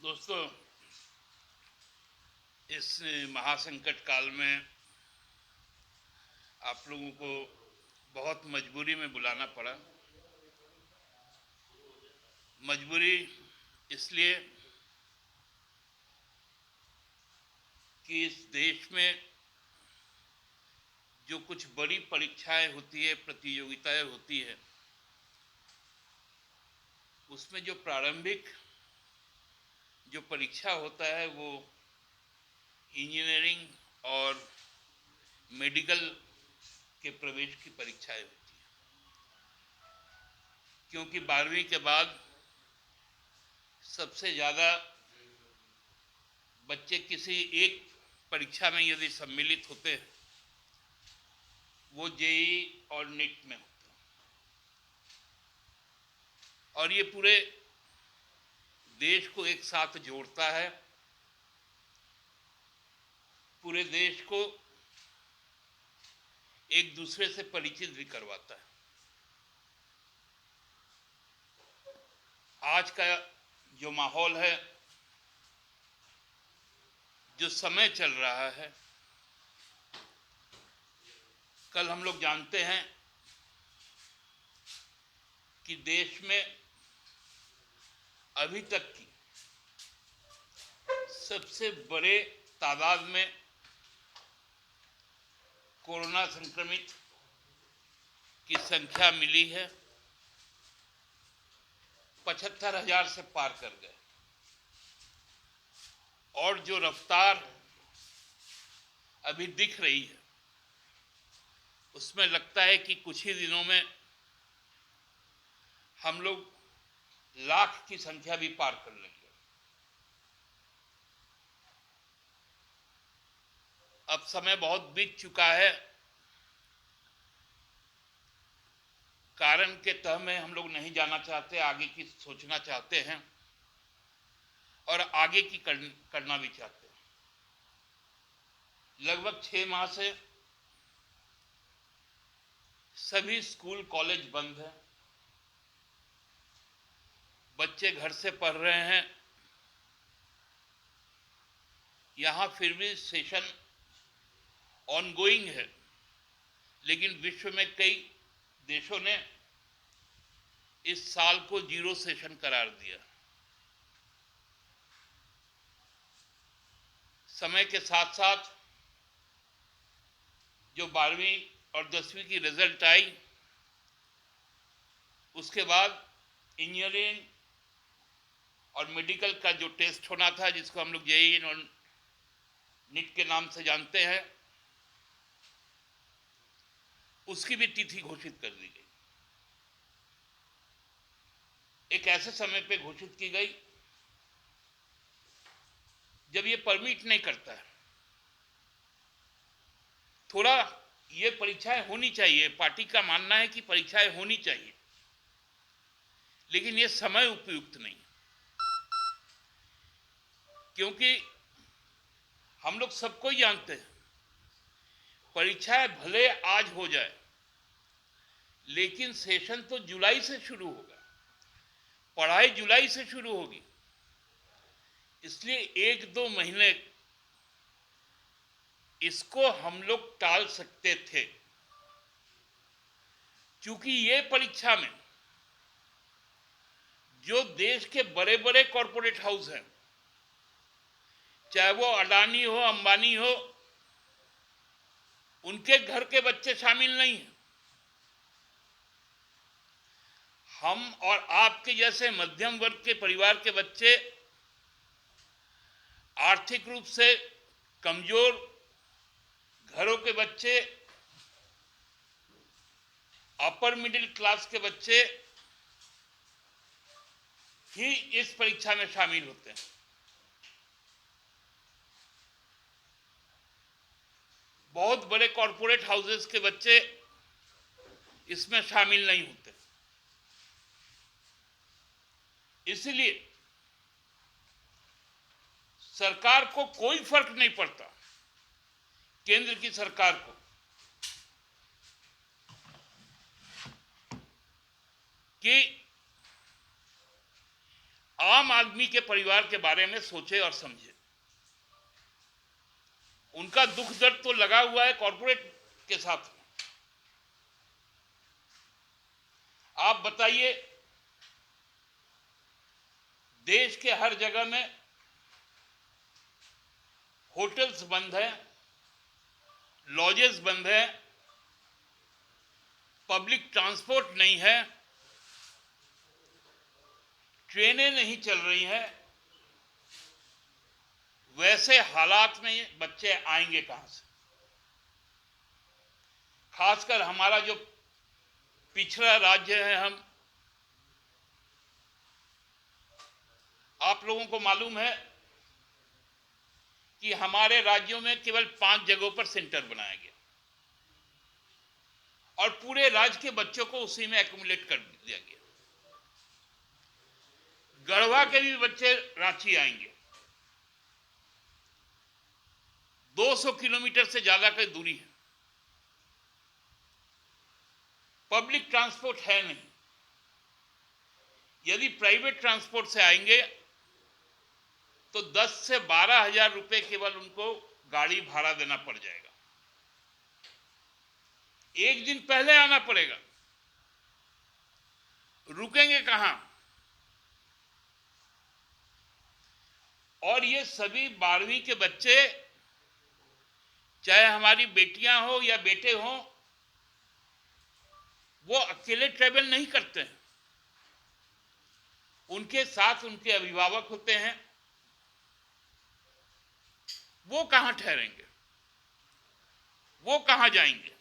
दोस्तों, इस महासंकट काल में आप लोगों को बहुत मजबूरी में बुलाना पड़ा। मजबूरी इसलिए कि इस देश में जो कुछ बड़ी परीक्षाएं होती है, प्रतियोगिताएं होती है, उसमें जो प्रारंभिक जो परीक्षा होता है वो इंजीनियरिंग और मेडिकल के प्रवेश की परीक्षाएं होती है। क्योंकि 12वीं के बाद सबसे ज़्यादा बच्चे किसी एक परीक्षा में यदि सम्मिलित होते हैं वो जेईई और नीट में होते हैं। और ये पूरे देश को एक साथ जोड़ता है, पूरे देश को एक दूसरे से परिचित भी करवाता है। आज का जो माहौल है, जो समय चल रहा है, कल हम लोग जानते हैं कि देश में अभी तक की सबसे बड़े तादाद में कोरोना संक्रमित की संख्या मिली है। 75,000 से पार कर गए और जो रफ्तार अभी दिख रही है उसमें लगता है कि कुछ ही दिनों में हम लोग लाख की संख्या भी पार कर लेंगे। अब समय बहुत बीत चुका है। कारण के तह में हम लोग नहीं जाना चाहते, आगे की सोचना चाहते हैं और आगे की करना भी चाहते हैं। लगभग 6 माह से सभी स्कूल कॉलेज बंद हैं। बच्चे घर से पढ़ रहे हैं। यहाँ फिर भी सेशन ऑनगोइंग है, लेकिन विश्व में कई देशों ने इस साल को जीरो सेशन करार दिया। समय के साथ साथ जो 12वीं और 10वीं की रिजल्ट आई, उसके बाद इंजीनियरिंग और मेडिकल का जो टेस्ट होना था, जिसको हम लोग जेईई और नीट के नाम से जानते हैं, उसकी भी तिथि घोषित कर दी गई। एक ऐसे समय पे घोषित की गई जब ये परमिट नहीं करता है। थोड़ा ये परीक्षाएं होनी चाहिए, पार्टी का मानना है कि परीक्षाएं होनी चाहिए, लेकिन ये समय उपयुक्त नहीं, क्योंकि हम लोग सबको ही जानते हैं परीक्षाएं भले आज हो जाए, लेकिन सेशन तो जुलाई से शुरू होगा, पढ़ाई जुलाई से शुरू होगी। इसलिए 1-2 महीने इसको हम लोग टाल सकते थे। क्योंकि ये परीक्षा में जो देश के बड़े बड़े कॉरपोरेट हाउस हैं, चाहे वो अडानी हो, अंबानी हो, उनके घर के बच्चे शामिल नहीं हैं। हम और आपके जैसे मध्यम वर्ग के परिवार के बच्चे, आर्थिक रूप से कमजोर घरों के बच्चे, अपर मिडिल क्लास के बच्चे ही इस परीक्षा में शामिल होते हैं। बहुत बड़े कॉरपोरेट हाउसेस के बच्चे इसमें शामिल नहीं होते। इसलिए सरकार को कोई फर्क नहीं पड़ता, केंद्र की सरकार को, कि आम आदमी के परिवार के बारे में सोचे और समझे। उनका दुख दर्द तो लगा हुआ है कॉर्पोरेट के साथ। आप बताइए, देश के हर जगह में होटल्स बंद हैं, लॉजेस बंद हैं, पब्लिक ट्रांसपोर्ट नहीं है, ट्रेनें नहीं चल रही हैं। वैसे हालात में बच्चे आएंगे कहां से? खासकर हमारा जो पिछड़ा राज्य है, आप लोगों को मालूम है कि हमारे राज्यों में केवल 5 जगहों पर सेंटर बनाया गया और पूरे राज्य के बच्चों को उसी में एक्युमुलेट कर दिया गया। गढ़वा के भी बच्चे रांची आएंगे, 200 किलोमीटर से ज्यादा की दूरी है, पब्लिक ट्रांसपोर्ट है नहीं। यदि प्राइवेट ट्रांसपोर्ट से आएंगे तो 10 से 12 हजार रुपए केवल उनको गाड़ी भाड़ा देना पड़ जाएगा। एक दिन पहले आना पड़ेगा, रुकेंगे कहां? और ये सभी 12वीं के बच्चे, चाहे हमारी बेटियां हो या बेटे हो, वो अकेले ट्रेवल नहीं करते हैं, उनके साथ उनके अभिभावक होते हैं। वो कहां ठहरेंगे? वो कहां जाएंगे?